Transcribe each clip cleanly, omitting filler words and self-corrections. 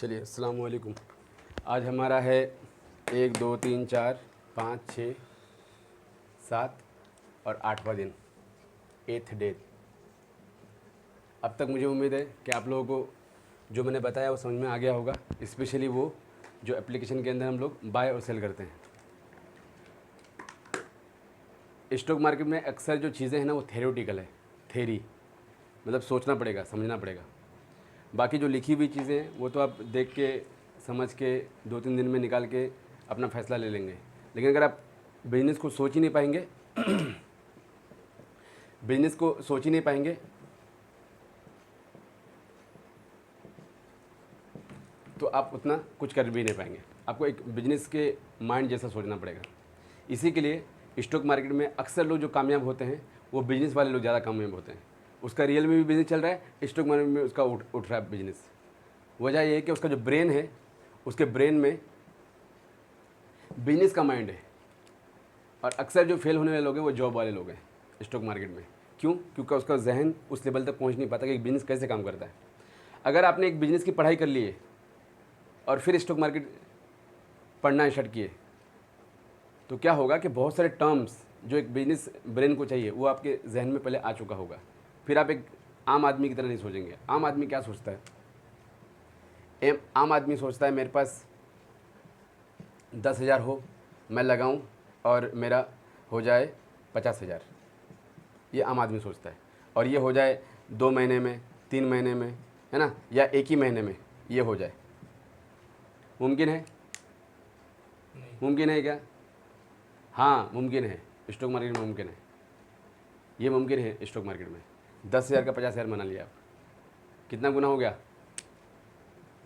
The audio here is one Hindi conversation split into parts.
चलिए, अस्सलाम वालेकुम। आज हमारा है 1 2 3 4 5 6 7 और 8वां दिन, 8th डे। अब तक मुझे उम्मीद है कि आप लोगों को जो मैंने बताया वो समझ में आ गया होगा, स्पेशली वो जो एप्लीकेशन के अंदर हम लोग बाय और सेल करते हैं। स्टॉक मार्केट में अक्सर जो चीज़ें हैं ना वो थेरोटिकल है, थेरी मतलब सोचना पड़ेगा, समझना पड़ेगा। बाकी जो लिखी हुई चीज़ें हैं वो तो आप देख के समझ के 2-3 दिन में निकाल के अपना फ़ैसला ले लेंगे। लेकिन अगर आप बिज़नेस को सोच ही नहीं पाएंगे बिज़नेस को सोच ही नहीं पाएंगे तो आप उतना कुछ कर भी नहीं पाएंगे। आपको एक बिज़नेस के माइंड जैसा सोचना पड़ेगा। इसी के लिए स्टॉक मार्केट में अक्सर लोग जो कामयाब होते हैं वो बिज़नेस वाले लोग ज़्यादा कामयाब होते हैं। उसका रियल में भी बिज़नेस चल रहा है, स्टॉक मार्केट में उसका उठ रहा है बिज़नेस। वजह यह है कि उसका जो ब्रेन है, उसके ब्रेन में बिजनेस का माइंड है। और अक्सर जो फेल होने वाले लोग हैं वो जॉब वाले लोग हैं स्टॉक मार्केट में। क्यों? क्योंकि उसका जहन उस लेवल तक पहुंच नहीं पाता कि एक बिज़नेस कैसे काम करता है। अगर आपने एक बिज़नेस की पढ़ाई कर ली है और फिर स्टॉक मार्केट पढ़ना स्टार्ट किए तो क्या होगा कि बहुत सारे टर्म्स जो एक बिजनेस ब्रेन को चाहिए वो आपके जहन में पहले आ चुका होगा। फिर आप एक आम आदमी की तरह नहीं सोचेंगे। आम आदमी क्या सोचता है? आम आदमी सोचता है मेरे पास 10,000 हो, मैं लगाऊं और मेरा हो जाए 50,000। ये आम आदमी सोचता है। और ये हो जाए 2 महीने में, 3 महीने में, है ना, या एक ही महीने में ये हो जाए। मुमकिन है? मुमकिन है क्या? हाँ मुमकिन है। स्टॉक मार्केट में मुमकिन है, ये मुमकिन है। स्टॉक मार्केट में 10,000 का 50,000 बना लिया आप, कितना गुना हो गया?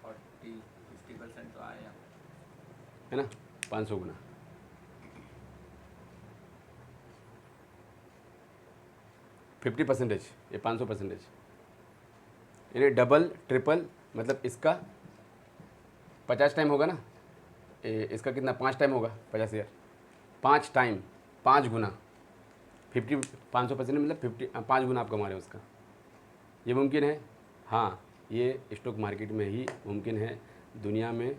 40-50% तो आया है ना, 500 गुना। फिफ्टी परसेंटेज, ये 500%। यानी डबल ट्रिपल, मतलब इसका 50 टाइम होगा ना, इसका कितना 5 टाइम होगा 50,000, 5 टाइम, 5 गुना। 500% मतलब 5 गुना आप कमा रहे हो उसका। ये मुमकिन है? हाँ, ये स्टॉक मार्केट में ही मुमकिन है। दुनिया में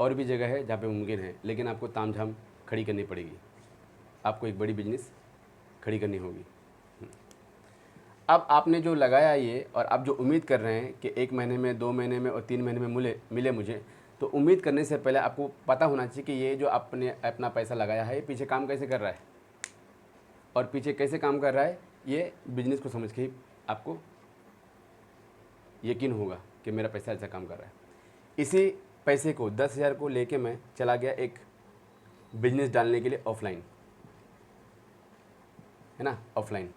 और भी जगह है जहाँ पे मुमकिन है, लेकिन आपको तामझाम खड़ी करनी पड़ेगी। आपको एक बड़ी बिजनेस खड़ी करनी होगी। अब आपने जो लगाया ये, और आप जो उम्मीद कर रहे हैं कि 1 महीने में, 2 महीने में और 3 महीने में मिले मुझे, तो उम्मीद करने से पहले आपको पता होना चाहिए कि ये जो आपने अपना पैसा लगाया है ये पीछे काम कैसे कर रहा है। और पीछे कैसे काम कर रहा है ये बिजनेस को समझ के ही आपको यकीन होगा कि मेरा पैसा ऐसा काम कर रहा है। इसी पैसे को 10,000 को लेके मैं चला गया एक बिजनेस डालने के लिए ऑफलाइन, है ना, ऑफलाइन।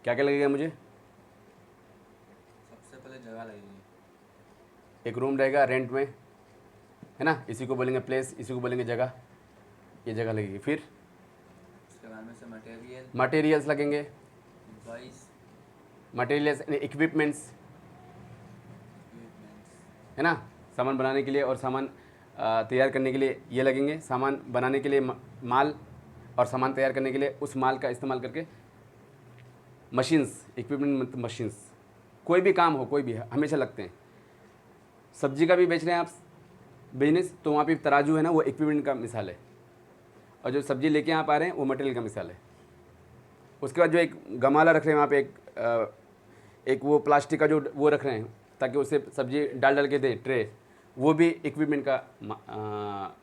क्या क्या लगेगा मुझे? सबसे पहले जगह लगेगी। एक रूम रहेगा रेंट में, है ना, इसी को बोलेंगे प्लेस, इसी को बोलेंगे जगह। ये जगह लगेगी। फिर उसके बाद में से मटेरियल्स लगेंगे, एम्प्लॉइज, मटेरियल्स इक्विपमेंट्स, है ना, सामान बनाने के लिए और सामान तैयार करने के लिए ये लगेंगे। सामान बनाने के लिए माल, और सामान तैयार करने के लिए उस माल का इस्तेमाल करके मशीन्स, इक्विपमेंट मतलब मशीन्स। कोई भी काम हो, कोई भी हमेशा लगते हैं। सब्जी का भी बेच रहे हैं आप बिजनेस, तो वहाँ पे तराजू है ना, वो इक्विपमेंट का मिसाल है। और जो सब्जी लेके आप आ रहे हैं वो मटेरियल का मिसाल है। उसके बाद जो एक गमाला रख रहे हैं वहाँ पे, एक वो प्लास्टिक का जो वो रख रहे हैं ताकि उसे सब्जी डाल डाल के दे ट्रे, वो भी इक्विपमेंट का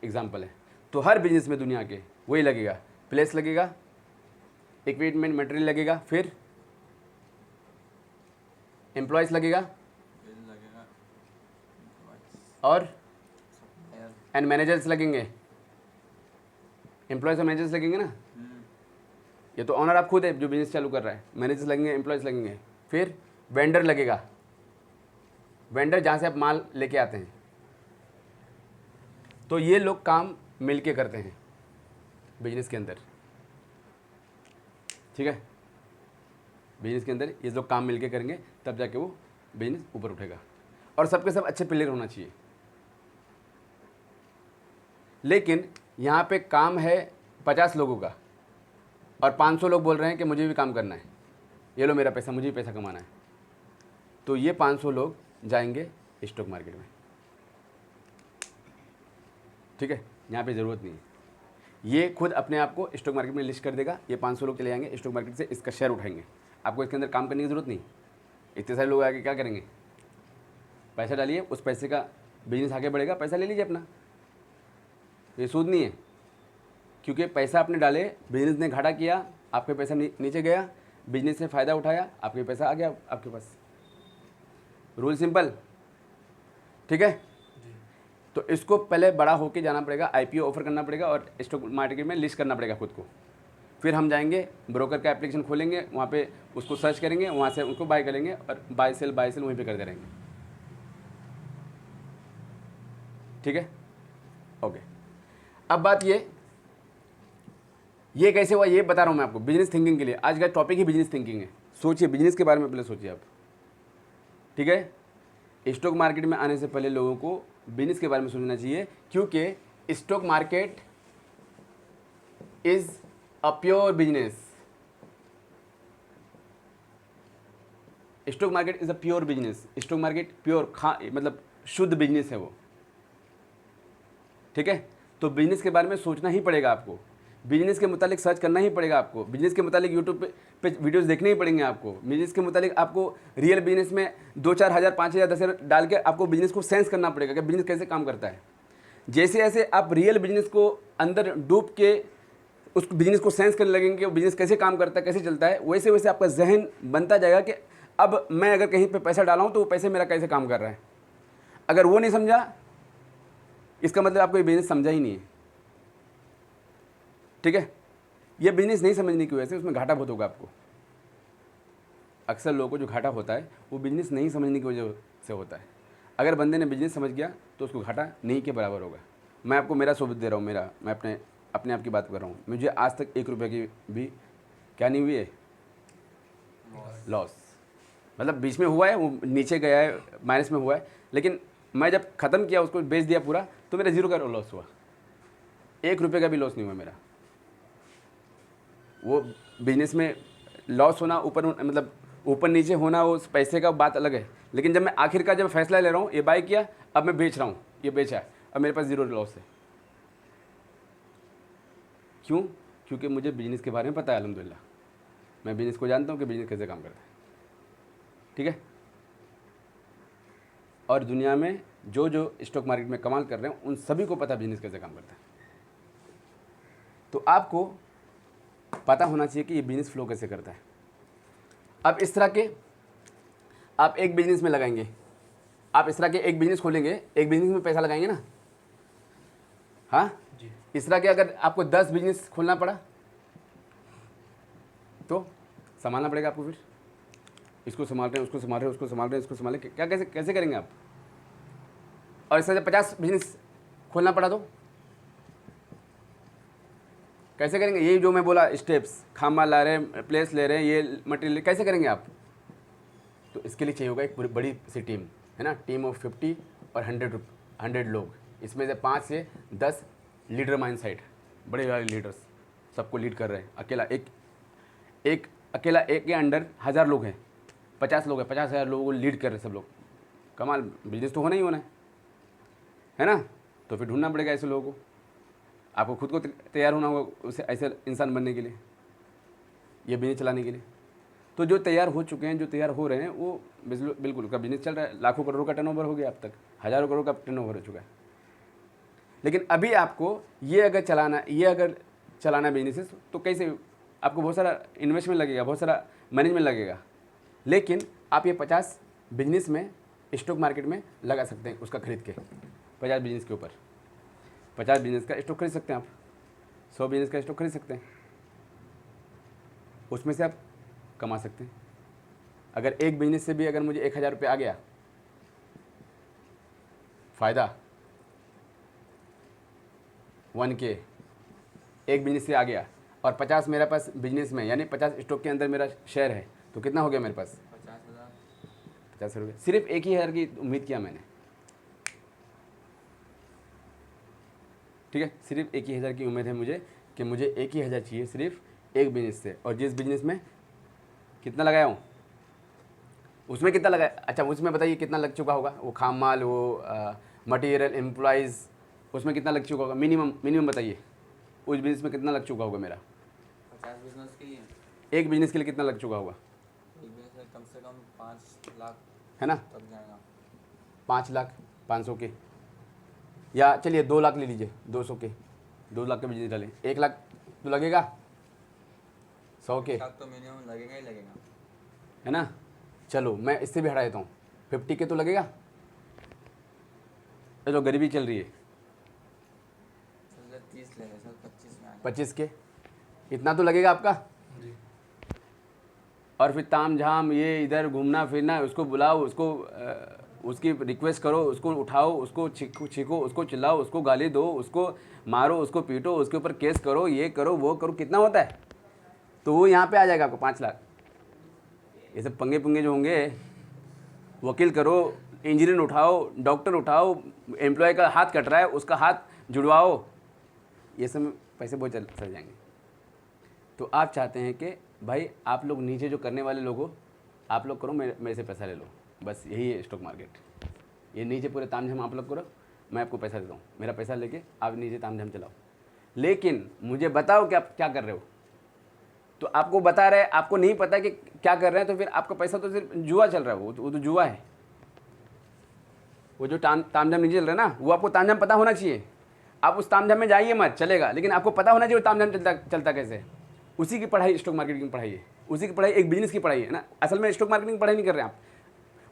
एग्जाम्पल है। तो हर बिजनेस में दुनिया के वही लगेगा। प्लेस लगेगा, इक्विपमेंट मटेरियल लगेगा, फिर एम्प्लॉयज़ लगेगा, बिल लगेगा, और सप्लायर। एंड मैनेजर्स लगेंगे। एम्प्लॉयज़ और मैनेजर्स लगेंगे ना। ये तो ऑनर आप खुद है जो बिजनेस चालू कर रहा है। मैनेजर्स लगेंगे, एम्प्लॉयज़ लगेंगे, फिर वेंडर लगेगा। वेंडर जहाँ से आप माल लेके आते हैं। तो ये लोग काम मिलके करते हैं बिजनेस के अंदर, ठीक है। बिजनेस के अंदर ये लोग काम मिलके करेंगे, तब जाके वो बिजनेस ऊपर उठेगा। और सबके सब अच्छे प्लेयर होना चाहिए। लेकिन यहाँ पे काम है 50 लोगों का और 500 लोग बोल रहे हैं कि मुझे भी काम करना है। ये लो मेरा पैसा, मुझे भी पैसा कमाना है। तो ये 500 लोग जाएंगे स्टॉक मार्केट में, ठीक है, यहाँ पे ज़रूरत नहीं है। ये खुद अपने आप को स्टॉक मार्केट में लिस्ट कर देगा। ये 500 लोग चले जाएंगे स्टॉक मार्केट से, इसका शेयर उठाएंगे। आपको इसके अंदर काम करने की ज़रूरत नहीं। इतने सारे लोग आके क्या करेंगे? पैसा डालिए, उस पैसे का बिजनेस आगे बढ़ेगा, पैसा ले लीजिए अपना। ये सूद नहीं है, क्योंकि पैसा आपने डाले, बिजनेस ने घाटा किया, आपके पैसा नीचे गया, बिजनेस से फ़ायदा उठाया, आपके पैसा आ गया आपके पास। रूल सिंपल, ठीक है। तो इसको पहले बड़ा होके जाना पड़ेगा, आईपीओ ऑफर करना पड़ेगा और स्टॉक मार्केट में लिस्ट करना पड़ेगा खुद को। फिर हम जाएंगे ब्रोकर का एप्लीकेशन खोलेंगे, वहाँ पे उसको सर्च करेंगे, वहाँ से उनको बाय करेंगे और बाय सेल वहीं पे करते रहेंगे, ठीक है, ओके। अब बात ये कैसे हुआ ये बता रहा हूँ मैं आपको, बिजनेस थिंकिंग के लिए। आज का टॉपिक ही बिजनेस थिंकिंग है। सोचिए, बिजनेस के बारे में पहले सोचिए आप, ठीक है। स्टॉक मार्केट में आने से पहले लोगों को बिजनेस के बारे में सोचना चाहिए, क्योंकि stock market is a pure business. Stock market is a pure business. Stock market pure मतलब शुद्ध बिजनेस है वो, ठीक है। तो बिजनेस के बारे में सोचना ही पड़ेगा आपको, बिजनेस के मुतालिक सर्च करना ही पड़ेगा आपको, बिजनेस के मुतालिक यूट्यूब पे वीडियोस देखने ही पड़ेंगे आपको, बिजनेस के मुतालिक आपको रियल बिजनेस में 2-4 हज़ार 5,000 10,000 डाल के आपको बिजनेस को सेंस करना पड़ेगा कि बिजनेस कैसे काम करता है। जैसे जैसे आप रियल बिजनेस को अंदर डूब के उस बिजनेस को सेंस करने लगेंगे कि बिजनेस कैसे काम करता है, कैसे चलता है, वैसे वैसे आपका जहन बनता जाएगा कि अब मैं अगर कहीं पर पैसा डाला हूँ तो वो पैसे मेरा कैसे काम कर रहा है। अगर वो नहीं समझा, इसका मतलब आपको ये बिजनेस समझा ही नहीं है, ठीक है। ये बिजनेस नहीं समझने की वजह से उसमें घाटा बहुत होगा आपको। अक्सर लोगों को जो घाटा होता है वो बिजनेस नहीं समझने की वजह से होता है। अगर बंदे ने बिजनेस समझ गया तो उसको घाटा नहीं के बराबर होगा। मैं आपको मेरा सबूत दे रहा हूँ, मैं अपने आप की बात कर रहा हूँ। मुझे आज तक 1 रुपये की भी क्या नहीं हुई है लॉस। मतलब बीच में हुआ है, वो नीचे गया है, माइनस में हुआ है, लेकिन मैं जब ख़त्म किया, उसको बेच दिया पूरा, तो मेरा 0 का लॉस हुआ। 1 रुपये का भी लॉस नहीं हुआ मेरा। वो बिजनेस में लॉस होना, मतलब ऊपर नीचे होना, उस पैसे का बात अलग है, लेकिन जब मैं आखिर का जब फैसला ले रहा हूँ, ये बाय किया, अब मैं बेच रहा हूँ, ये बेचा है, अब मेरे पास 0 लॉस है। क्यों? क्योंकि मुझे बिजनेस के बारे में पता है, अल्हम्दुलिल्लाह। मैं बिजनेस को जानता हूँ कि बिजनेस कैसे काम करता है, ठीक है। और दुनिया में जो जो स्टॉक मार्केट में कमाल कर रहे हैं, उन सभी को पता है बिजनेस कैसे काम करता है। तो आपको पता होना चाहिए कि ये बिजनेस फ्लो कैसे करता है। अब इस तरह के आप एक बिजनेस में लगाएंगे, आप इस तरह के एक बिजनेस खोलेंगे, एक बिजनेस में पैसा लगाएंगे ना, हाँ जी। इस तरह के अगर आपको 10 बिजनेस खोलना पड़ा तो संभालना पड़ेगा आपको। फिर इसको संभाल रहे हैं, उसको संभाल रहे हैं, उसको संभाल रहे हैं, इसको संभाल रहे हैं, क्या कैसे करेंगे आप? और इस तरह से 50 बिजनेस खोलना पड़ा तो कैसे करेंगे? ये जो मैं बोला स्टेप्स, खामा ला रहे हैं, प्लेस ले रहे हैं, ये मटेरियल कैसे करेंगे आप? तो इसके लिए चाहिए होगा एक पूरी बड़ी सी टीम, है ना। टीम ऑफ 50 और 100 लोग, इसमें से 5 से 10 लीडर माइंड साइड, बड़े बड़े लीडर्स सबको लीड कर रहे हैं। अकेला एक के अंडर 1000 लोग हैं, 50 लोग हैं, 50,000 लोगों को लीड कर रहे हैं सब लोग। कमाल, बिजनेस तो होना ही होना है ना। तो फिर ढूंढना पड़ेगा ऐसे लोगों को, आपको खुद को तैयार होना होगा उसे ऐसे इंसान बनने के लिए, ये बिजनेस चलाने के लिए। तो जो तैयार हो चुके हैं, जो तैयार हो रहे हैं, वो बिल्कुल उनका बिजनेस चल रहा है, लाखों करोड़ों का टर्नओवर हो गया अब तक, हज़ारों करोड़ का टर्नओवर हो चुका है। लेकिन अभी आपको ये अगर चलाना बिजनेस, तो कैसे? आपको बहुत सारा इन्वेस्टमेंट लगेगा, बहुत सारा मैनेजमेंट लगेगा, लेकिन आप ये 50 बिजनेस में स्टॉक मार्केट में लगा सकते हैं, उसका खरीद के 50 बिजनेस के ऊपर 50 बिजनेस का स्टॉक खरीद सकते हैं आप, 100 बिजनेस का स्टॉक खरीद सकते हैं, उसमें से आप कमा सकते हैं। अगर एक बिजनेस से भी अगर मुझे 1000 रुपये आ गया फ़ायदा, 1K एक बिजनेस से आ गया, और 50 मेरे पास बिजनेस में, यानी 50 स्टॉक के अंदर मेरा शेयर है, तो कितना हो गया मेरे पास? 50 रुपये। सिर्फ 1,000 की उम्मीद किया मैंने, ठीक है। सिर्फ 1,000 की उम्मीद है मुझे कि मुझे 1,000 चाहिए सिर्फ एक बिजनेस से, और जिस बिजनेस में कितना लगाया हूँ, उसमें कितना लगा, अच्छा उसमें बताइए कितना लग चुका होगा, वो खाम माल, वो मटेरियल, एम्प्लॉइज़, उसमें कितना लग चुका होगा, मिनिमम बताइए उस बिज़नेस में कितना लग चुका होगा मेरा, 50 बिजनेस के लिए एक बिज़नेस के लिए कितना लग चुका होगा, एक बिजनेस में कम से कम 5 लाख है ना, तक जाएगा। 5 लाख 500 के, या चलिए 2 लाख ले लीजिए, 200 के, 2 लाख के बिजनेस डालें, 1 लाख तो लगेगा, 100 के, 1 लाख तो मिनिमम लगेगा ही लगेगा। है ना। चलो मैं इससे भी हटा देता हूँ, 50 के तो लगेगा, चलो गरीबी चल रही है, चल 30 ले रहे सर, 25 में आ जाए। 25 के, इतना तो लगेगा आपका। जी। और फिर ताम झाम ये इधर घूमना फिरना, उसको बुलाओ, उसको उसकी रिक्वेस्ट करो, उसको उठाओ, उसको छीको, उसको चिल्लाओ, उसको गाली दो, उसको मारो, उसको पीटो, उसके ऊपर केस करो, ये करो वो करो, कितना होता है, तो वो यहाँ पे आ जाएगा आपको 5 लाख। ये सब पंगे पुंगे जो होंगे, वकील करो, इंजीनियर उठाओ, डॉक्टर उठाओ, एम्प्लॉय का हाथ कट रहा है उसका हाथ जुड़वाओ, ये सब में पैसे बहुत चल जाएंगे। तो आप चाहते हैं कि भाई आप लोग नीचे जो करने वाले लोग हो, आप लोग करो, मेरे से पैसा ले लो, बस यही है स्टॉक मार्केट। ये नीचे पूरे तामझाम आप लोग करो, मैं आपको पैसा देता हूँ, मेरा पैसा लेके आप नीचे तामझाम चलाओ, लेकिन मुझे बताओ कि आप क्या कर रहे हो। तो आपको बता रहे हैं, आपको नहीं पता कि क्या कर रहे हैं, तो फिर आपका पैसा तो सिर्फ जुआ चल रहा है, वो तो जुआ है। वो जो तामझाम नीचे चल रहा है ना, वो आपको तामझाम पता होना चाहिए। आप उस तामझाम में जाइए मत, चलेगा, लेकिन आपको पता होना चाहिए वो तामझाम चलता कैसे है। उसी की पढ़ाई स्टॉक मार्केटिंग की पढ़ाई है, उसी की पढ़ाई एक बिजनेस की पढ़ाई है ना। असल में स्टॉक मार्केटिंग की पढ़ाई नहीं कर रहे हैं आप,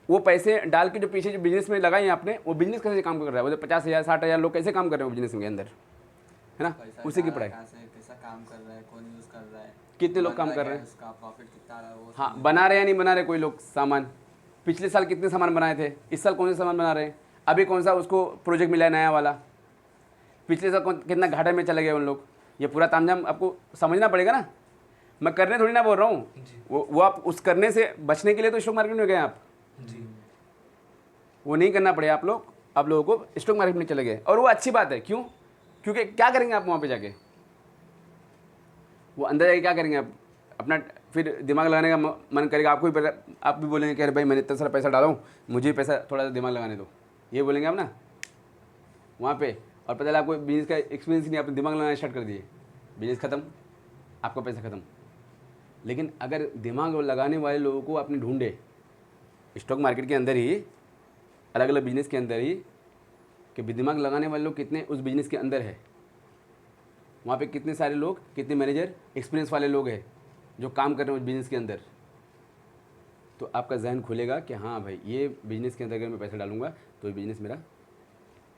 वो पैसे डाल के जो पीछे जो बिजनेस में लगाए हैं आपने, वो बिजनेस कैसे काम कर रहा है, वो 50,000 60,000 लोग कैसे काम कर रहे हैं बिजनेस के अंदर, है ना, पैसा उसी की कहाँ- पढ़ाई। कहाँ से कैसा काम कर रहा है, कौन यूज़ कर रहा है, कितने लोग बन काम रहा कर क्या रहे है, हैं, उसका प्रॉफिट कितना आ रहा है, वो हाँ सब बना रहे या नहीं बना रहे कोई लोग सामान, पिछले साल कितने सामान बनाए थे, इस साल कौन से सामान बना रहे हैं, अभी कौन सा उसको प्रोजेक्ट मिला है नया वाला, पिछले साल कितना घाटे में चले गए उन लोग, ये पूरा तामझाम आपको समझना पड़ेगा ना। मैं करने थोड़ी ना बोल रहा हूँ, जी। वो आप उस करने से बचने के लिए तो स्टॉक मार्केट में गए आप, जी। वो नहीं करना पड़े आप लोगों को स्टॉक मार्केट में चले गए, और वो अच्छी बात है। क्यों? क्योंकि क्या करेंगे आप वहाँ पे जाके, वो अंदर जाके क्या करेंगे आप, अपना फिर दिमाग लगाने का मन करेगा, आपको भी आप भी बोलेंगे कि अरे भाई मैंने इतना सारा पैसा डाला हूँ, मुझे भी पैसा थोड़ा सा दिमाग लगाने दो, ये बोलेंगे आप ना वहाँ पे। और पता चला आपको बिजनेस का एक्सपीरियंस नहीं, आपने दिमाग लगाना स्टार्ट कर दिए, बिजनेस ख़त्म, आपका पैसा ख़त्म। लेकिन अगर दिमाग लगाने वाले लोगों को आपने ढूंढे स्टॉक मार्केट के अंदर ही, अलग अलग बिजनेस के अंदर ही, कि दिमाग लगाने वाले लोग कितने उस बिजनेस के अंदर है, वहाँ पे कितने सारे लोग, कितने मैनेजर एक्सपीरियंस वाले लोग हैं जो काम कर रहे हैं उस बिज़नेस के अंदर, तो आपका जहन खुलेगा कि हाँ भाई ये बिज़नेस के अंदर अगर मैं पैसा डालूंगा तो ये बिज़नेस मेरा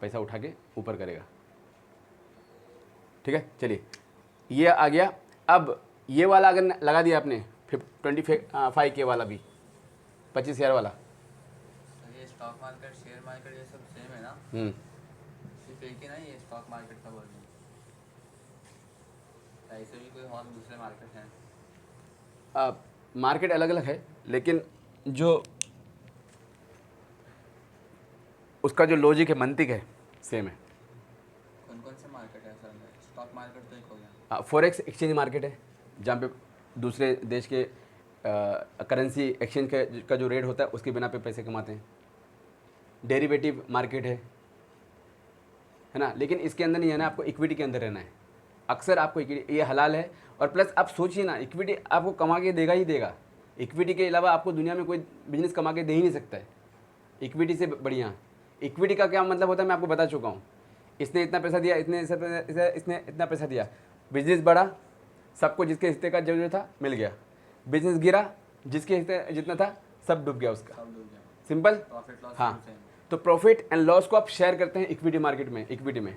पैसा उठा के ऊपर करेगा। ठीक है, चलिए ये आ गया। अब ये वाला अगर लगा दिया आपने 25K वाला भी, 25,000 वाला, तो ये स्टॉक मार्केट, शेयर मार्केट ये सब सेम है ना, सिर्फ एक ही ना ये स्टॉक मार्केट का बोल रहे हैं, ऐसे भी कोई और दूसरे मार्केट हैं? मार्केट अलग अलग है, लेकिन जो उसका जो लॉजिक है, मंतिक है, सेम है। कौन कौन से मार्केट है असल में? स्टॉक मार्केट तो एक हो गया, फॉरेक्स एक्सचेंज मार्केट है, जहाँ पे दूसरे देश के करेंसी एक्सचेंज का जो रेट होता है उसके बिना पे पैसे कमाते हैं। डेरिवेटिव मार्केट है ना, लेकिन इसके अंदर नहीं है ना, आपको इक्विटी के अंदर रहना है। अक्सर आपको ये हलाल है, और प्लस आप सोचिए ना, इक्विटी आपको कमा के देगा ही देगा। इक्विटी के अलावा आपको दुनिया में कोई बिजनेस कमा के दे ही नहीं सकता है इक्विटी से बढ़िया। इक्विटी का क्या मतलब होता है मैं आपको बता चुका हूँ। इसने इतना पैसा दिया, इसने इतना पैसा दिया, बिजनेस बढ़ा, सबको जिसके हिस्से का जरूरत था मिल गया, बिजनेस गिरा, जिसके हिस्से जितना था सब डूब गया उसका। सब डूब गया, सिंपल। प्रॉफिट लॉस हाँ, सेम। तो प्रॉफिट एंड लॉस को आप शेयर करते हैं इक्विटी मार्केट में, इक्विटी में